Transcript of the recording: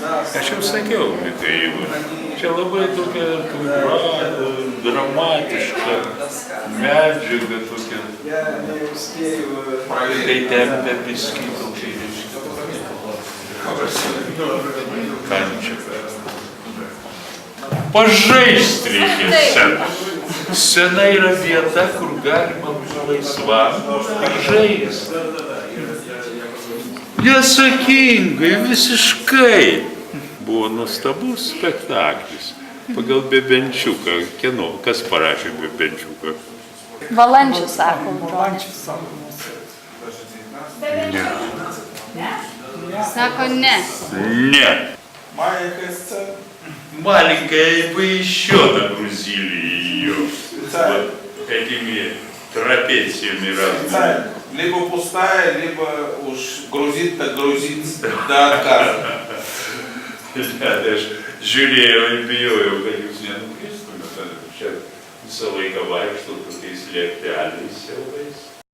Aš jau sakiau, Mikhailui, čia labai tokia dramatiška medžiaga tokia. Tai tempia biskį tokį. Kančia. Pažaist reikia sceną. Scena yra vieta, kur galima būti laisvam ir žaist. Neatsakingai, visiškai. Buvo nuostabus spektaklis. Pagal Bebenčiuką. Kieno? Kas parašė Bebenčiuką? Valančius, sako. Ne. Sako ne. Не. Маленькая бы еще нагрузили ее вот этими трапециями разными. Либо пустая, либо уж грузит, так грузит до отказа. Я ж žiūrėjau ir bijojau, kad jūs nenukristumėte. Čia visą laiką vaikšto tokiais liepteliais siaurais.